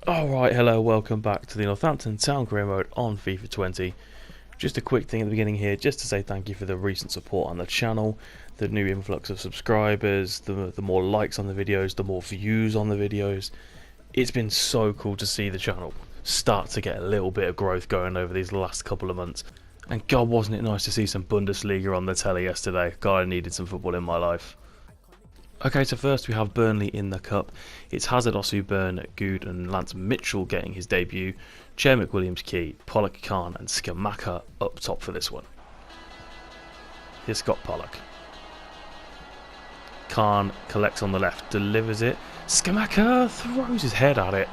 Alright, hello, welcome back to the Northampton Town Career Mode on FIFA 20. Just a quick thing at the beginning here, just to say thank you for the recent support on the channel, the new influx of subscribers, the more likes on the videos, the more views on the videos. It's been so cool to see the channel start to get a little bit of growth going over these last couple of months. And God, wasn't it nice to see some Bundesliga on the telly yesterday. God, I needed some football in my life. Okay, so first we have Burnley in the cup. It's Hazard, Osu, Burn, Good and Lance Mitchell getting his debut. Chair McWilliams, Key, Pollock, Khan and Skamaka up top for this one. Here's Scott Pollock. Khan collects on the left, delivers it. Skamaka throws his head at it,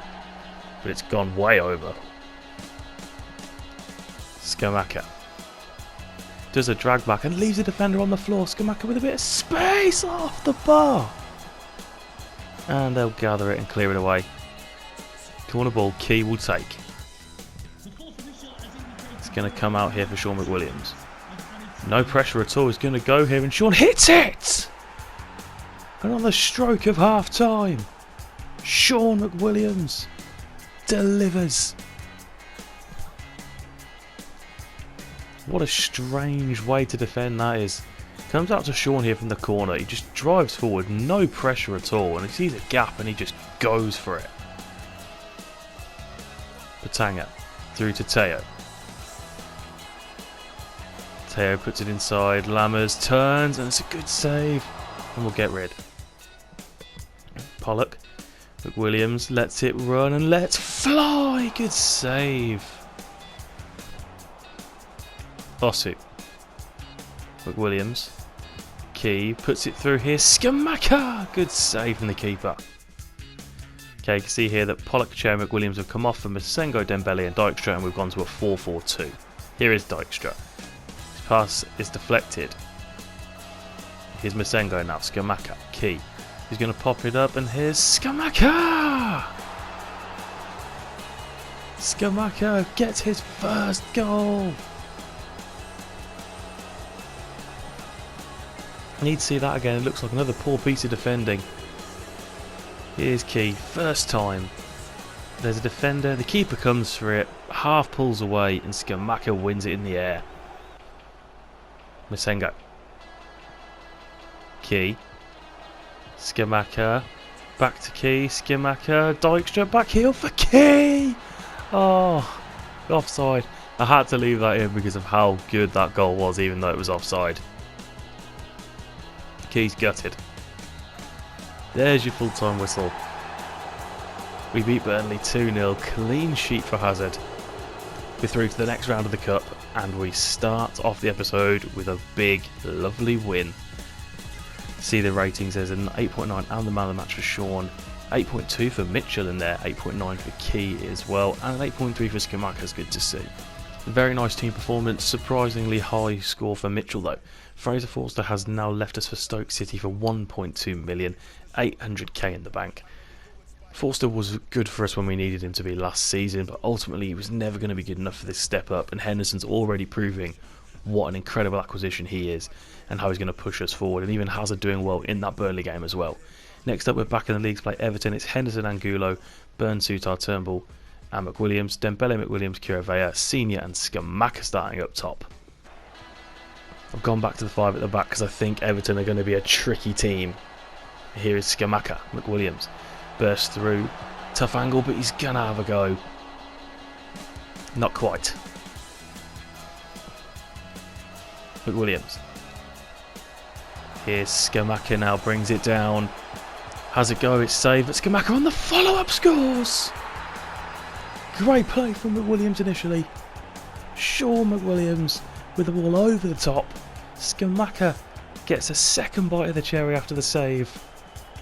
but it's gone way over. Skamaka does a drag back and leaves the defender on the floor. Skamaka with a bit of space off the bar. And they'll gather it and clear it away. Corner ball, Key will take. It's going to come out here for Sean McWilliams. No pressure at all. He's going to go here and Sean hits it! And on the stroke of half time, Sean McWilliams delivers. What a strange way to defend that is. Comes out to Sean here from the corner. He just drives forward, no pressure at all, and he sees a gap and he just goes for it. Patanga through to Teo. Teo puts it inside. Lammers turns and it's a good save, and we'll get rid. Pollock, McWilliams lets it run and lets fly. Good save. Osu, McWilliams, Key puts it through here. Skamaka, good save from the keeper. Okay, you can see here that Pollock, Chair, McWilliams have come off for Masengo, Dembele and Dijkstra, and we've gone to a 4-4-2. Here is Dijkstra. His pass is deflected. Here's Masengo now. Skamaka, Key. He's going to pop it up, and here's Skamaka. Skamaka gets his first goal. I need to see that again. It looks like another poor piece of defending. Here's Key, first time. There's a defender, the keeper comes for it, half pulls away and Skamaka wins it in the air. Masengo. Key. Skamaka. Back to Key, Skamaka, Dijkstra, back heel for Key! Oh, offside. I had to leave that in because of how good that goal was, even though it was offside. Key's gutted. There's your full-time whistle. We beat Burnley 2-0, clean sheet for Hazard. We're through to the next round of the Cup, and we start off the episode with a big, lovely win. See the ratings, there's an 8.9 and the man of the match for Sean, 8.2 for Mitchell in there, 8.9 for Key as well, and an 8.3 for Skamaka is good to see. Very nice team performance, surprisingly high score for Mitchell though. Fraser Forster has now left us for Stoke City for 1.2 million, 800k in the bank. Forster was good for us when we needed him to be last season, but ultimately he was never going to be good enough for this step up, and Henderson's already proving what an incredible acquisition he is and how he's going to push us forward, and even Hazard doing well in that Burnley game as well. Next up, we're back in the league to play Everton. It's Henderson, Angulo, Burn, Sutar, Turnbull and McWilliams, Dembele, McWilliams, Kiravea, Senior and Skamaka starting up top. I've gone back to the 5 at the back because I think Everton are going to be a tricky team. Here is Skamaka, McWilliams, bursts through, tough angle, but he's going to have a go. Not quite. McWilliams. Here's Skamaka now, brings it down. Has a go, it's saved, but Skamaka on the follow-up scores! Great play from McWilliams initially. Sean McWilliams with the ball over the top. Skamaka gets a second bite of the cherry after the save,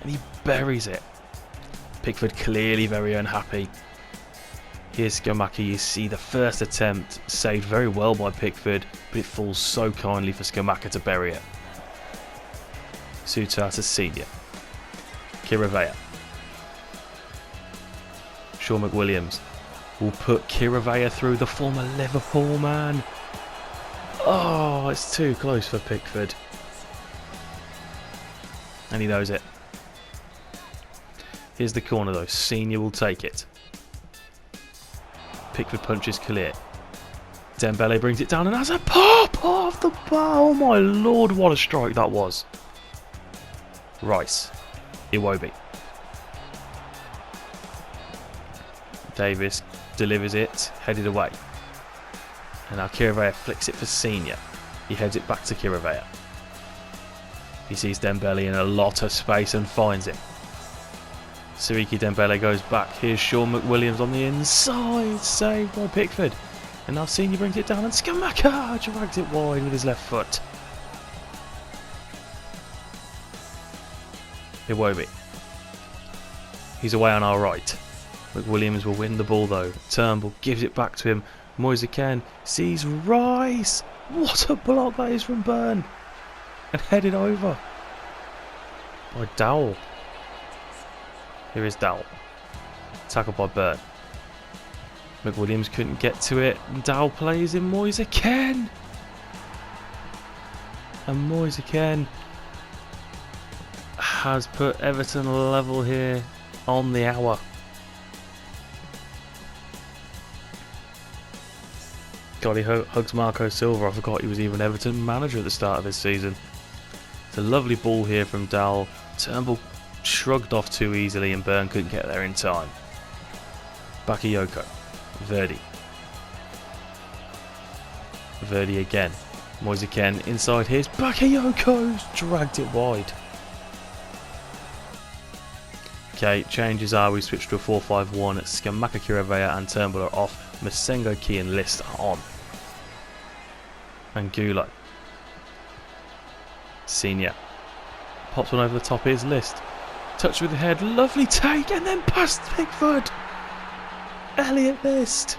and he buries it. Pickford clearly very unhappy. Here's Skamaka, you see the first attempt saved very well by Pickford, but it falls so kindly for Skamaka to bury it. Sutar to Senior. Kiravea. Sean McWilliams will put Kiravea through, the former Liverpool man. Oh, it's too close for Pickford. And he knows it. Here's the corner though. Senior will take it. Pickford punches clear. Dembele brings it down and has a pop off the bar. Oh my lord, what a strike that was. Rice. Iwobi. Davis delivers it, headed away. And now Kiravea flicks it for Senior. He heads it back to Kiravea. He sees Dembele in a lot of space and finds him. Siriki Dembele goes back. Here's Sean McWilliams on the inside. Saved by Pickford. And now Senior brings it down and Skamaka drags it wide with his left foot. Iwobi. He's away on our right. McWilliams will win the ball though. Turnbull gives it back to him. Moise Kean sees Rice. What a block that is from Byrne. And headed over by Dowell. Here is Dowell. Tackled by Byrne. McWilliams couldn't get to it. And Dowell plays in Moise Kean. And Moise Kean has put Everton level here on the hour. God, he hugs Marco Silva. I forgot he was even Everton manager at the start of this season. It's a lovely ball here from Dowell. Turnbull shrugged off too easily and Byrne couldn't get there in time. Bakayoko. Verdi. Verdi again. Moise Kean inside his. Bakayoko's dragged it wide. Okay, changes are we switch to a 4-5-1. Skamaka, Kiravea and Turnbull are off. Masengo, Key and List are on. Angulo. Senior. Pops one over the top. Here's List. Touch with the head. Lovely take and then past Pickford. Elliot List.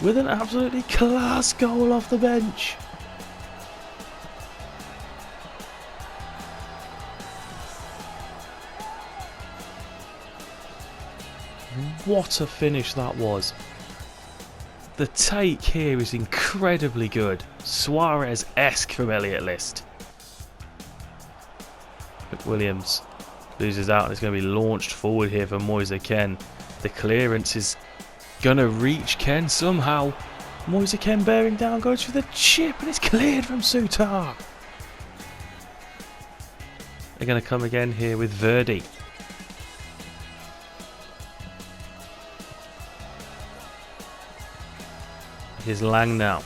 With an absolutely class goal off the bench. What a finish that was. The take here is incredibly good. Suarez-esque from Elliot List. McWilliams loses out and it's going to be launched forward here for Moise Kean. The clearance is going to reach Ken somehow. Moise Kean bearing down, goes for the chip and it's cleared from Sutar. They're going to come again here with Verdi. Here's Lang now.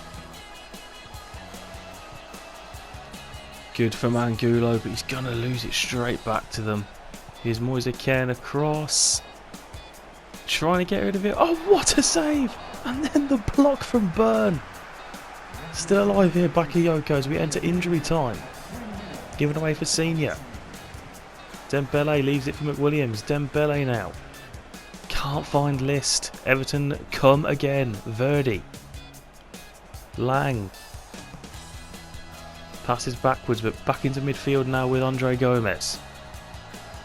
Good from Angulo, but he's going to lose it straight back to them. Here's Moise Kean across. Trying to get rid of it. Oh, what a save! And then the block from Byrne. Still alive here, Bakayoko, as we enter injury time. Given away for Senior. Dembele leaves it for McWilliams. Dembele now. Can't find List. Everton come again. Verdi. Lang. Passes backwards, but back into midfield now with Andre Gomez.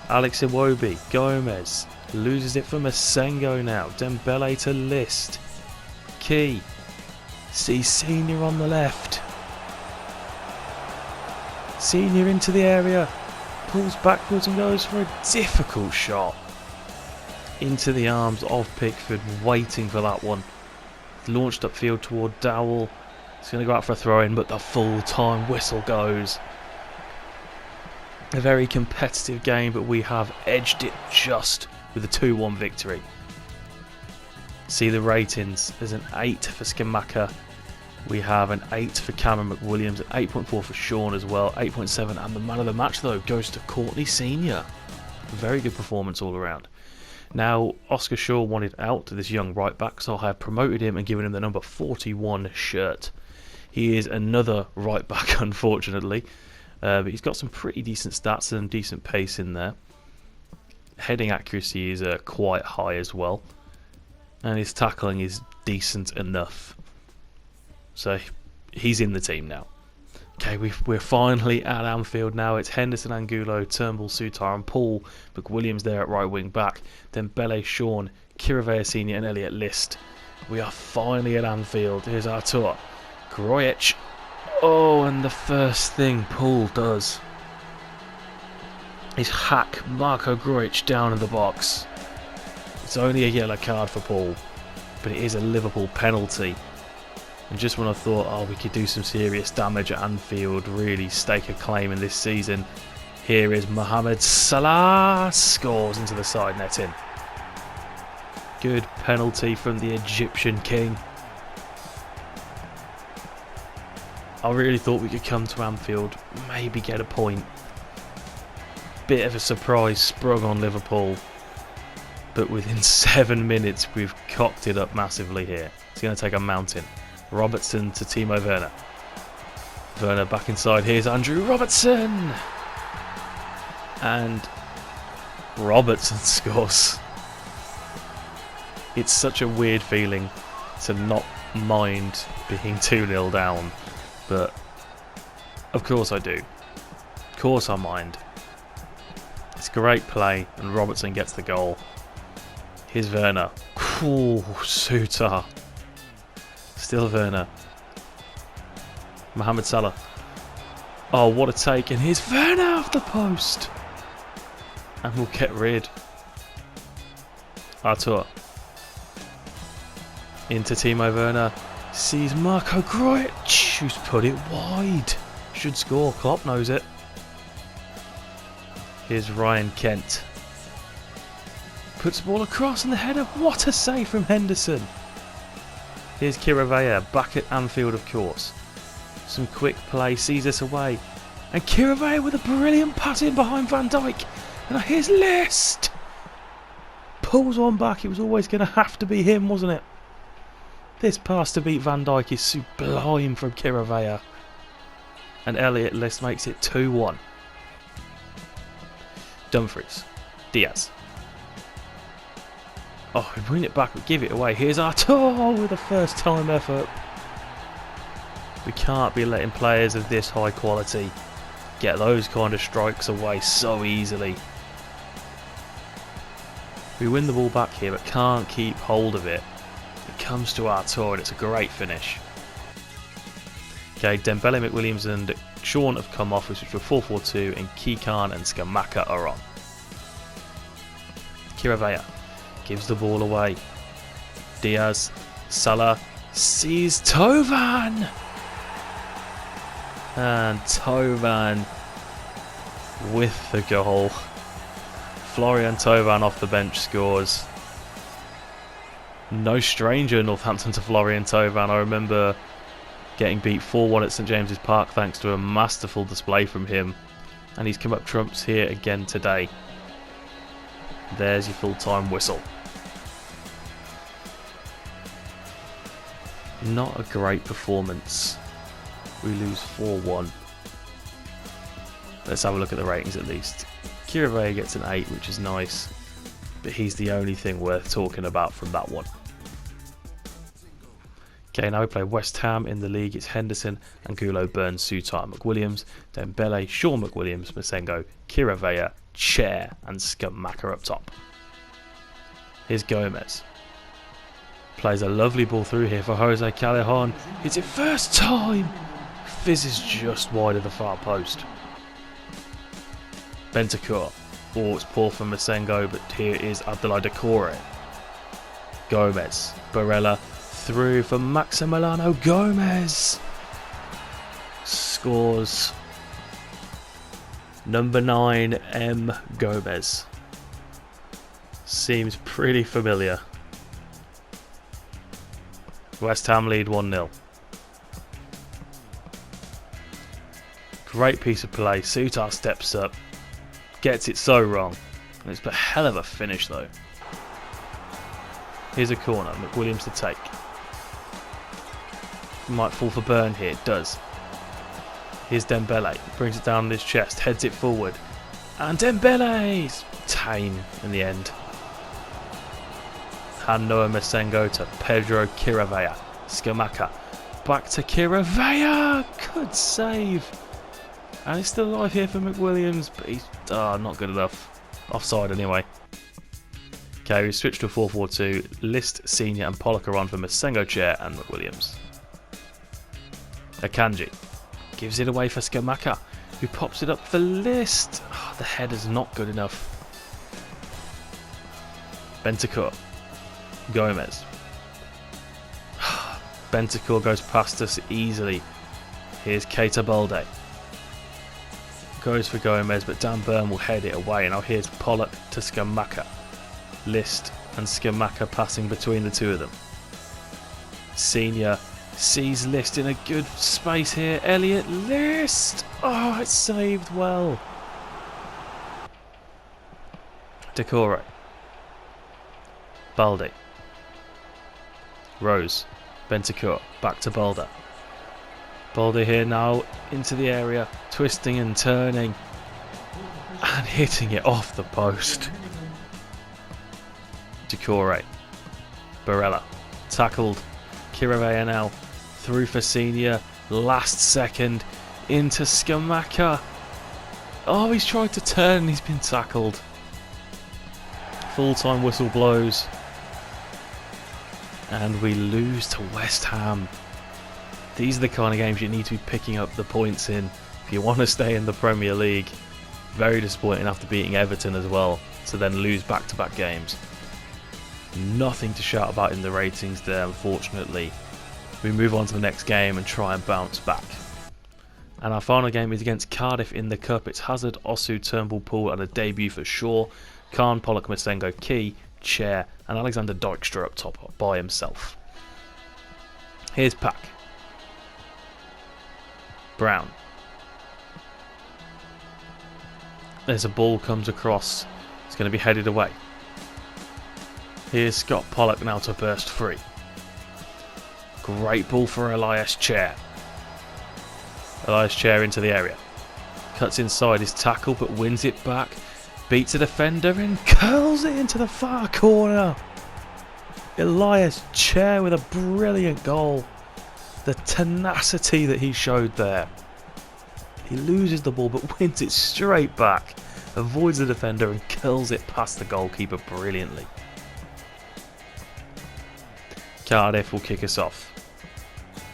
Alex Iwobi. Gomez. Loses it for Masengo now. Dembele to List. Key. Sees Senior on the left. Senior into the area. Pulls backwards and goes for a difficult shot. Into the arms of Pickford, waiting for that one. Launched upfield toward Dowell. It's going to go out for a throw in, but the full-time whistle goes. A very competitive game, but we have edged it just with a 2-1 victory. See the ratings. There's an 8 for Skamaka. We have an 8 for Cameron McWilliams, an 8.4 for Sean as well, 8.7, and the man of the match though goes to Courtney Senior. Very good performance all around. Now, Oscar Shaw wanted out to this young right back, so I have promoted him and given him the number 41 shirt. He is another right back, unfortunately, but he's got some pretty decent stats and decent pace in there. Heading accuracy is quite high as well, and his tackling is decent enough. So he's in the team now. Okay, we're finally at Anfield now. It's Henderson, Angulo, Turnbull, Sutar and Paul. McWilliams there at right wing back. Then Dembele, Sean, Kiravea Senior and Elliot List. We are finally at Anfield. Here's our tour. Grujic. Oh, and the first thing Paul does is hack Marko Grujic down in the box. It's only a yellow card for Paul. but it is a Liverpool penalty. And just when I thought, oh, we could do some serious damage at Anfield, really stake a claim in this season, here is Mohamed Salah, scores into the side netting. Good penalty from the Egyptian king. I really thought we could come to Anfield, maybe get a point. Bit of a surprise sprung on Liverpool, but within 7 minutes we've cocked it up massively here. It's going to take a mountain. Robertson to Timo Werner. Werner back inside. Here's Andrew Robertson. And Robertson scores. It's such a weird feeling to not mind being 2-0 down. But of course I do. Of course I mind. It's great play and Robertson gets the goal. Here's Werner. Ooh, Suter. Still Werner. Mohamed Salah. Oh, what a take. And here's Werner off the post. And we'll get rid. Artur. Into Timo Werner. Sees Marco Grujic, who's put it wide. Should score. Klopp knows it. Here's Ryan Kent. Puts the ball across and the header. What a save from Henderson. Here's Kiravaya, back at Anfield of course. Some quick play, sees us away. And Kiravaya with a brilliant pass in behind Van Dijk. And here's List. Pulls one back, it was always going to have to be him, wasn't it? This pass to beat Van Dijk is sublime from Kiravaya. And Elliot List makes it 2-1. Dumfries. Diaz. Oh, we bring it back, we give it away. Here's Artur with a first time effort. We can't be letting players of this high quality get those kind of strikes away so easily. We win the ball back here but can't keep hold of it. It comes to Artur and it's a great finish. Okay, Dembele, McWilliams and Sean have come off, which were 4-4-2, and Kikan and Skamaka are on. Kiravaya gives the ball away. Diaz, Salah, sees Tovan! And Tovan with the goal. Florian Tovan off the bench scores. No stranger Northampton to Florian Tovan. I remember getting beat 4-1 at St James's Park thanks to a masterful display from him. And he's come up trumps here again today. There's your full-time whistle. Not a great performance. We lose 4-1. Let's have a look at the ratings at least. Kiravaya gets an 8, which is nice, but he's the only thing worth talking about from that one. Okay, now we play West Ham in the league. It's Henderson, Angulo, Burns, Suter, McWilliams, Dembele, Shaw McWilliams, Masengo, Kiravaya, Chair, and Skamaka up top. Here's Gomez. Plays a lovely ball through here for Jose Callejon. It's his first time! Fizzes just wide of the far post. Bentancur. Oh, it's poor from Masengo, but here is Abdoulaye Doucouré. Gomez. Barella through for Maximiliano Gomez. Scores. Number 9, M. Gomez. Seems pretty familiar. West Ham lead 1-0. Great piece of play. Suter steps up. Gets it so wrong. It's a hell of a finish though. Here's a corner. McWilliams to take. Might fall for Burn here. It does. Here's Dembele. Brings it down on his chest. Heads it forward. And Dembele's tame in the end. And Noah Masengo to Pedro Kiravaya. Skamaka. Back to Kiravaya. Good save. And he's still alive here for McWilliams, but he's not good enough. Offside anyway. Okay, we switched to a 4-4-2. List, Senior and Pollock are on for Masengo, Chair and McWilliams. Akanji gives it away for Skamaka, who pops it up for List. Oh, the header's not good enough. Bentancur. Gomez. Bentancur goes past us easily. Here's Keita Balde. Goes for Gomez, but Dan Burn will head it away. And now here's Pollock to Scamacca. List and Scamacca passing between the two of them. Senior sees List in a good space here. Elliot List! Oh, it's saved well. Decore. Balde. Rose. Bentancur. Back to Balde. Balde here now into the area. Twisting and turning. And hitting it off the post. Decore. Barella. Tackled. Kiravea now. Through for Senior. Last second. Into Scamacca. Oh, he's tried to turn and he's been tackled. Full-time whistle blows. And we lose to West Ham. These are the kind of games you need to be picking up the points in if you want to stay in the Premier League. Very disappointing after beating Everton as well, to then lose back-to-back games. Nothing to shout about in the ratings there, unfortunately. We move on to the next game and try and bounce back. And our final game is against Cardiff in the Cup. It's Hazard, Osu, Turnbull, Poole and a debut for Shaw. Khan, Pollock, Masengo, Key, Chair and Alexander Dykstra up top by himself. Here's Pack. Brown. There's a ball comes across. It's going to be headed away. Here's Scott Pollock now to burst free. Great ball for Elias Chair. Elias Chair into the area. Cuts inside his tackle but wins it back. Beats a defender and curls it into the far corner. Elias Chair with a brilliant goal. The tenacity that he showed there. He loses the ball but wins it straight back. Avoids the defender and curls it past the goalkeeper brilliantly. Cardiff will kick us off.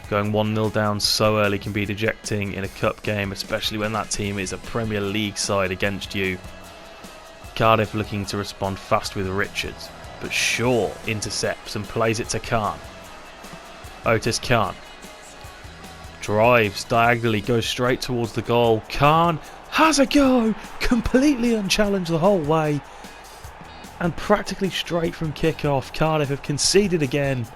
Going 1-0 down so early can be dejecting in a cup game, especially when that team is a Premier League side against you. Cardiff looking to respond fast with Richards, but Shaw intercepts and plays it to Khan. Otis Khan drives diagonally, goes straight towards the goal. Khan has a go, completely unchallenged the whole way, and practically straight from kick-off. Cardiff have conceded again.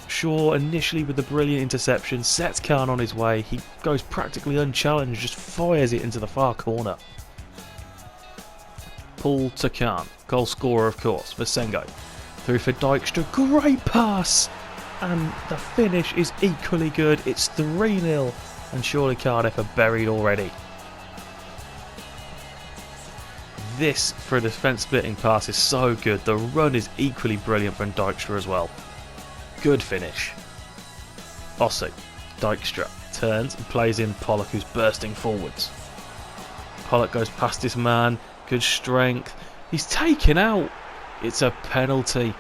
Shaw initially with the brilliant interception sets Khan on his way. He goes practically unchallenged, just fires it into the far corner. Paul to Khan, goal scorer of course, Masengo. Through for Dykstra, great pass! And the finish is equally good. It's 3-0 and surely Cardiff are buried already. This for a defence splitting pass is so good. The run is equally brilliant from Dykstra as well. Good finish. Osu, Dykstra turns and plays in Pollock, who's bursting forwards. Pollock goes past his man. Good strength. He's taken out. It's a penalty.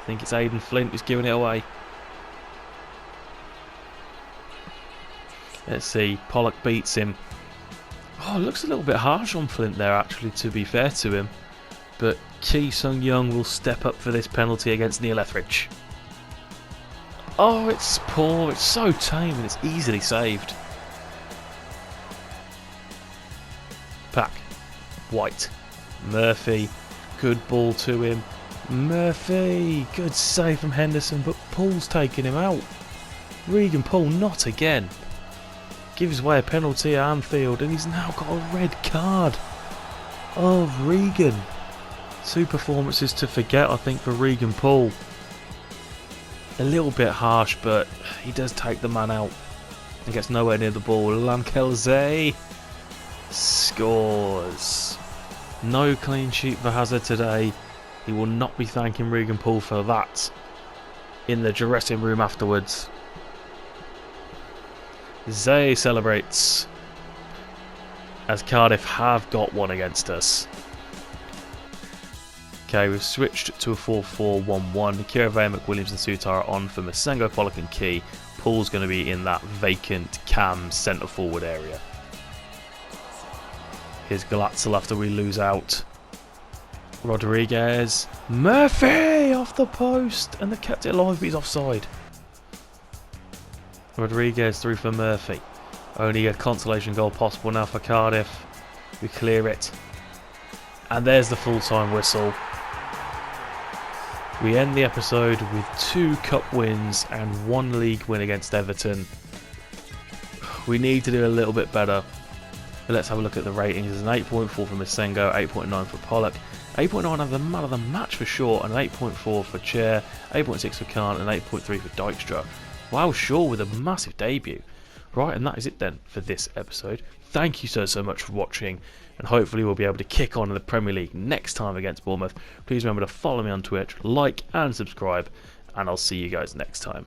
I think it's Aidan Flint who's giving it away. Let's see. Pollock beats him. Oh, it looks a little bit harsh on Flint there, actually, to be fair to him. But Ki Sung Young will step up for this penalty against Neil Etheridge. Oh, it's poor. It's so tame and it's easily saved. Pack. White. Murphy. Good ball to him. Murphy. Good save from Henderson, but Paul's taking him out. Regan Paul not again. Gives away a penalty at Anfield and he's now got a red card. Oh, Regan. 2 performances to forget, I think, for Regan Paul. A little bit harsh, but he does take the man out and gets nowhere near the ball. Lankelze scores. No clean sheet for Hazard today. He will not be thanking Regan Paul for that in the dressing room afterwards. Zay celebrates as Cardiff have got one against us. Okay, we've switched to a 4-4-1-1. Kiravea, McWilliams and Sutar on for Masengo, Pollock and Key. Paul's going to be in that vacant cam centre forward area. Here's Glatzel after we lose out. Rodriguez. Murphy off the post, and they've kept it alive, but he's offside. Rodriguez through for Murphy. Only a consolation goal possible now for Cardiff. We clear it. And there's the full-time whistle. We end the episode with 2 cup wins and 1 league win against Everton. We need to do a little bit better. But let's have a look at the ratings. There's an 8.4 for Masengo, 8.9 for Pollock, 8.9 of the man of the match for Shaw, and an 8.4 for Chair, 8.6 for Khan, and 8.3 for Dykstra. Wow, Shaw with a massive debut. Right, and that is it then for this episode. Thank you so much for watching, and hopefully we'll be able to kick on in the Premier League next time against Bournemouth. Please remember to follow me on Twitch, like and subscribe, and I'll see you guys next time.